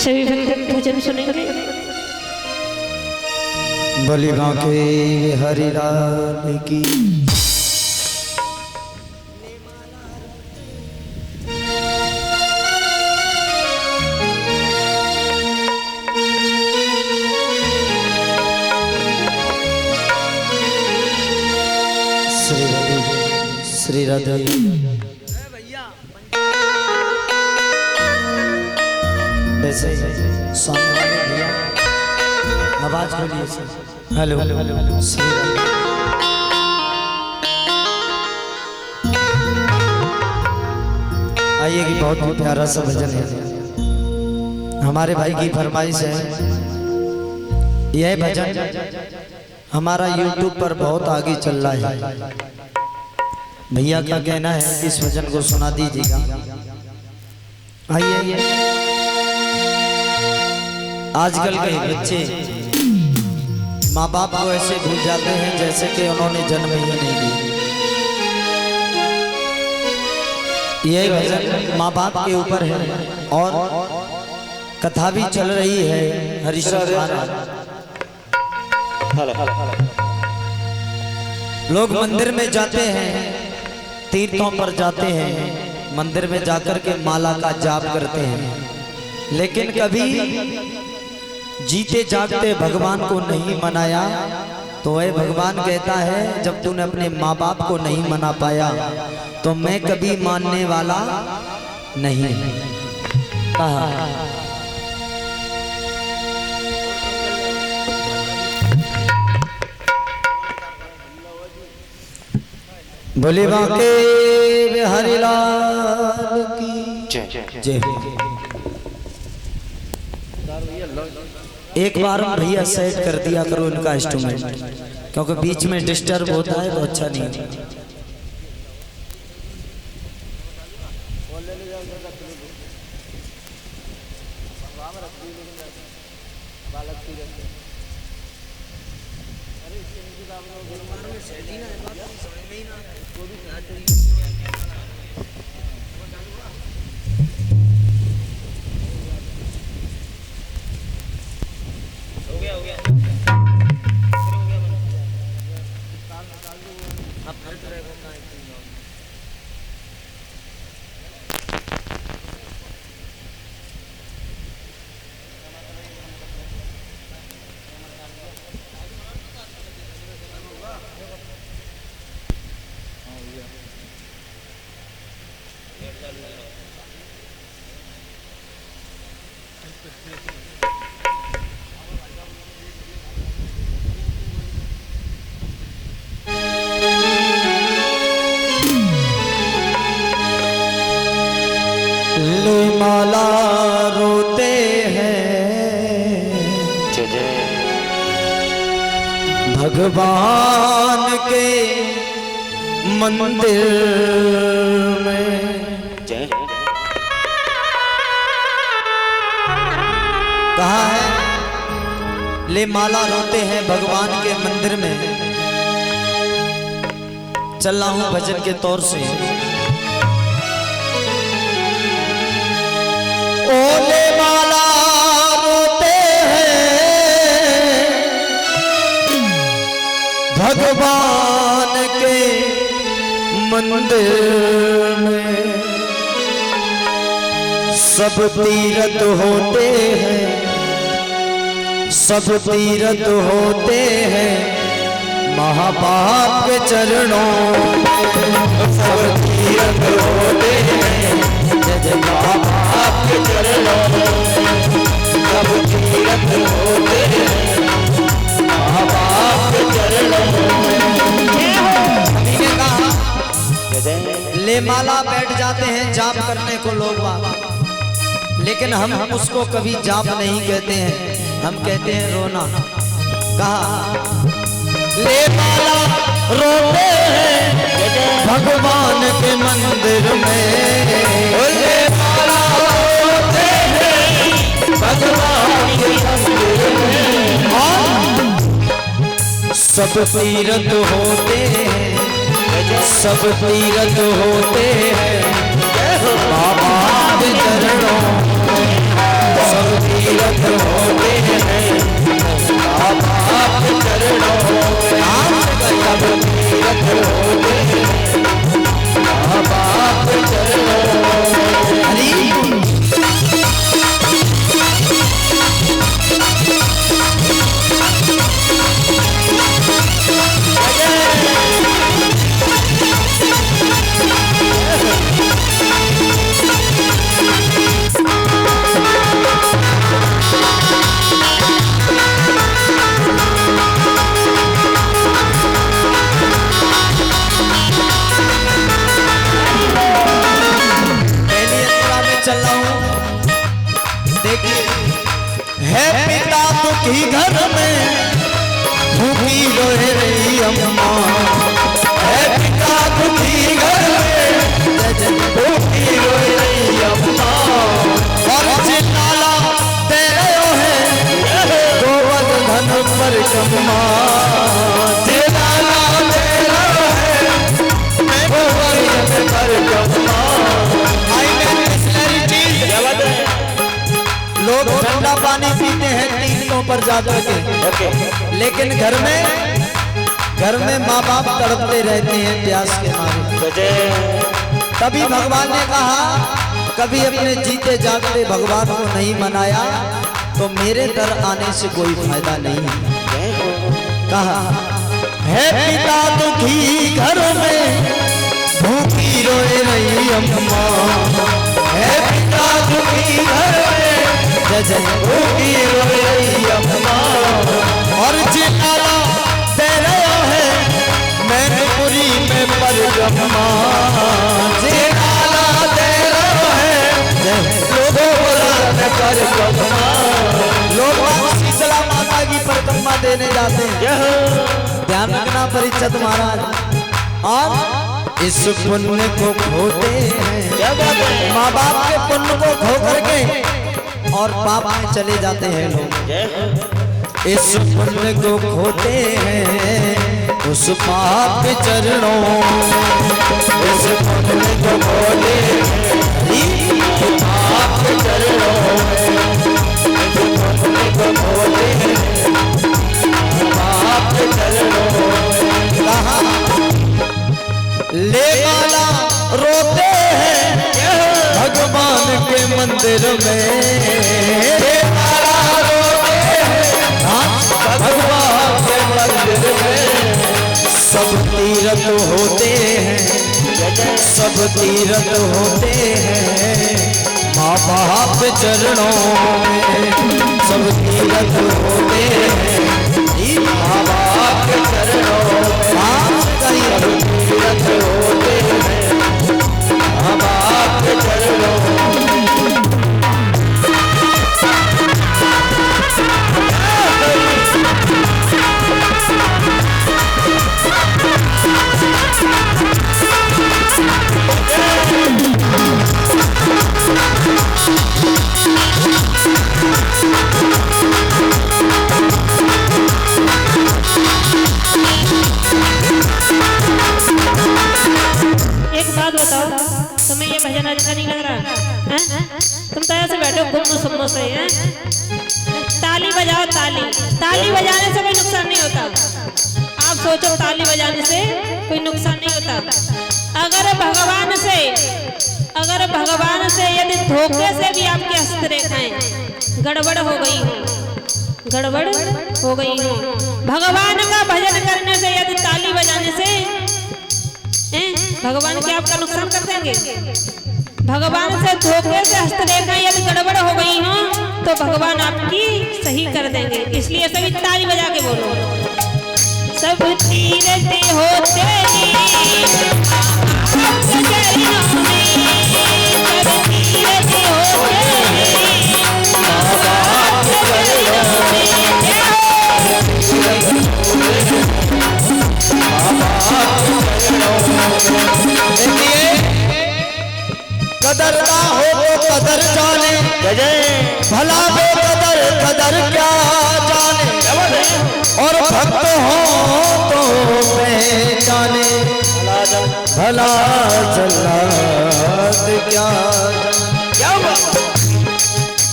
सभी भक्त भजन सुनेंगे। बलि बांके हरि लाल की। श्री राधे वैसे सामने वाले भैया आवाज बोलिए सर। हेलो श्री राधे। आइए कि बहुत ही प्यारा सा भजन है, हमारे भाई की फरमाइश है। यह भजन हमारा YouTube पर बहुत आगे चल रहा है। भैया का कहना है कि इस भजन को सुना दीजिएगा। आइए। आजकल के बच्चे माँ बाप को ऐसे भूल जाते हैं जैसे कि उन्होंने जन्म ही नहीं दिया। यह भजन माँ बाप के ऊपर है और कथा भी चल रही है। हरिश्चंद्र लोग मंदिर में जाते हैं, तीर्थों पर जाते हैं, मंदिर में जाकर के माला का जाप करते हैं, लेकिन कभी जीते जागते भगवान को नहीं मनाया। तो वह भगवान कहता है जब तूने अपने माँ बाप को नहीं मना पाया तो मैं कभी मानने वाला नहीं। कहा भोले बांके हरि लाल की जय। एक बार भैया सेट कर दिया करो इनका इंस्ट्रूमेंट, क्योंकि बीच में डिस्टर्ब होता है तो अच्छा नहीं। माला रोते हैं भगवान के मंदिर में। कहा है ले माला रोते हैं भगवान के मंदिर में। चल रहा हूं भजन के तौर से। ओले माला रोते हैं भगवान के मंदिर में। सब तीरथ होते हैं, सब तीरथ होते हैं महापाप के चरणों में। सब तीरथ होते हैं जय महापाप के चरणों में। सब तीरथ होते हैं महापाप के चरणों में। ले माला बैठ जाते हैं जाप करने को लोग, लेकिन हम उसको कभी जाप नहीं कहते हैं, हम कहते हैं रोना। कहा ले माला रोते हैं भगवान के मंदिर में। ले माला रोते हैं भगवान के मंदिर में। सब तीरथ होते हैं, सब तीरथ होते हैं बाबा के चरणों में। सब तीरथ होते हैं माँ बाप चरणों में, सब तीरथ होते हैं माँ बाप चरणों में। हरि चल रहा हूँ। देखिए, है पिता दुखी घर में भूखी रोए रही अम्मा, है पिता दुखी घर में भूखी रोए रही अम्मा, और चिल्लाला दे रहे हैं गोवर्धन पर कम्मा, चिल्लाला दे रहे हैं गोवर्धन पर कम्मा। लोग ठंडा पानी पीते हैं तीर्थों पर जाकर के, लेकिन घर में माँ बाप तड़पते रहते हैं प्यास के मारे। तभी भगवान ने कहा, कभी अपने जीते जागते भगवान को नहीं मनाया तो मेरे दर आने से कोई फायदा नहीं है। कहा, है पिता दुखी घर में भूखी रोए रही अम्मा, है पिता दुखी घर में भूखी रोए रही अम्मा, और चिल्लाला दे रहा है मैनपुरी में परगम्मा, चिल्लाला दे रहा है लोगों परगम्मा। लोग शीतला माता की परगम्मा देने जाते हैं। ध्यान रखना परीक्षित महाराज, और इस पुण्य को खोते हैं, माँ बाप के पुण्य को खो करके और पाप में चले जाते हैं लोग। इस पुण्य को खोते हैं उस पाप के चरणों, इस पुण्य को खोते हैं पाप के चरणों, इस पुण्य को खोते हैं पाप के चरणों। कहा, ले माला रोते हैं भगवान के मंदिर में, भगवान के मंदिर में सब तीरथ होते हैं, सब तीरथ होते हैं माँ बाप चरणों में, सब तीरथ होते हैं माँ बाप के चरणों में, सब तीरथ होते हैं माँ बाप के चरणों में। एक बात बताओ, तुम्हें ये भजन अच्छा नहीं लग रहा? तुम तो ऐसे बैठे हो गुम सुम्म से हैं। ताली बजाओ, ताली बजाने से कोई नुकसान नहीं होता। आप सोचो, ताली बजाने से कोई नुकसान नहीं होता। अगर भगवान से यदि धोखे से भी आपकी हस्तरेखाएं गड़बड़ हो गई हो, भगवान का भजन करने से यदि ताली बजाने से भगवान क्या आपका नुकसान कर देंगे? भगवान से धोखे से हस्तरेखाएं यदि गड़बड़ हो गई हो तो भगवान आपकी सही कर देंगे। इसलिए सभी ताली बजा के बोलो, सब तीरथ होते हैं कदर ना हो तो कदर जाने, भला बेकदर कदर क्या जाने, और भक्त हो तो पहचाने, भला जल्लाद क्या जाने।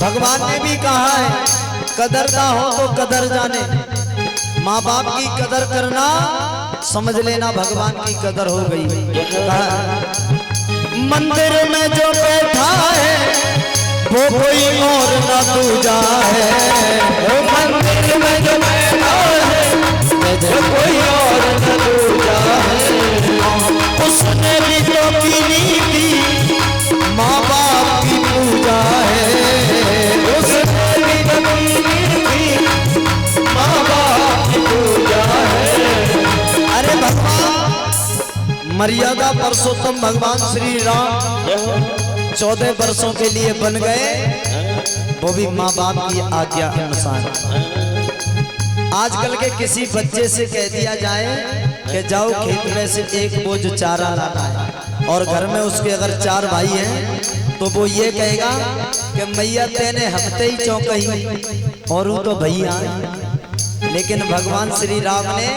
भगवान ने भी कहा है कदर ना हो तो कदर जाने, माँ बाप की कदर करना समझ लेना भगवान की कदर हो गई। कहा मंदिर में जो बैठा है वो कोई और ना दूजा है, मंदिर में जो बैठा है वो कोई और ना दूजा है। उसने भी तो कीनी की माँ बाप की पूजा है, उसने भी तो कीनी की माँ बाप की पूजा है। अरे भगवान मर्यादा पुरुषोत्तम भगवान श्री राम 14 वर्षों के लिए बन गए, वो भी माँ बाप की आज्ञा अनुसार। आजकल के किसी बच्चे से कह दिया जाए कि जाओ खेत में से एक बोझ चारा लाना है, और घर में उसके अगर 4 भाई हैं तो वो ये कहेगा कि मैया तेने हफ्ते ही चौकही और वो तो भैया। लेकिन भगवान श्री राम ने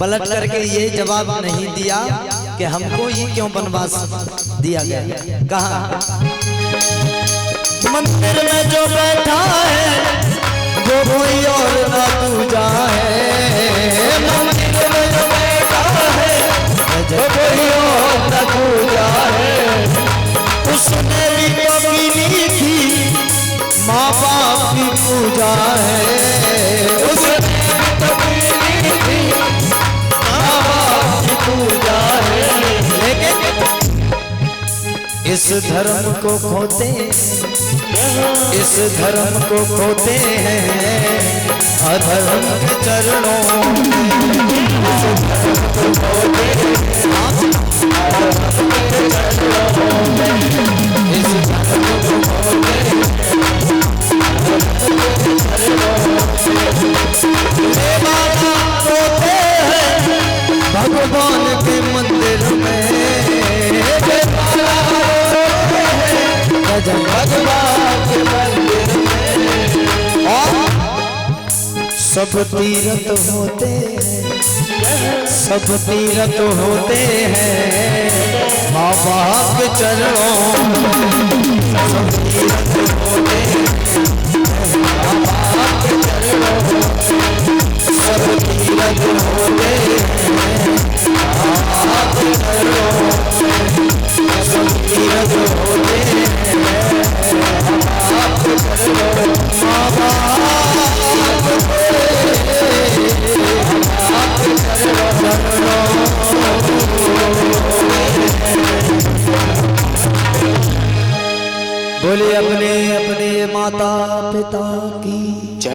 पलट करके ये जवाब नहीं दिया कि हमको ये क्यों वनवास दिया गया। कहा मंदिर में जो बैठा है वो कोई और ना दूजा है, मंदिर में जो बैठा है वो कोई और ना दूजा है। उसने भी कभी नहीं की माँ बाप की पूजा है, उसने भी कभी नहीं की माँ बाप की पूजा है। लेकिन इस धर्म को खोते, इस धर्म को खोते हैं अधर्म के चरणों में, इस धर्म को खोते हैं अधर्म के चरणों में, इस धर्म को खोते हैं अधर्म के चरणों में। बाबा रोते हैं भगवान के मंदिर में, भगवान के मंदिर में। और सब तीरथ होते हैं, सब तीरथ होते हैं माँ बाप के चरणों में, सब तीरथ होते हैं माँ बाप के चरणों में, सब तीरथ होते हैं माँ बाप के चरणों में, सब तीरथ होते हैं बोले अपने अपने माता पिता की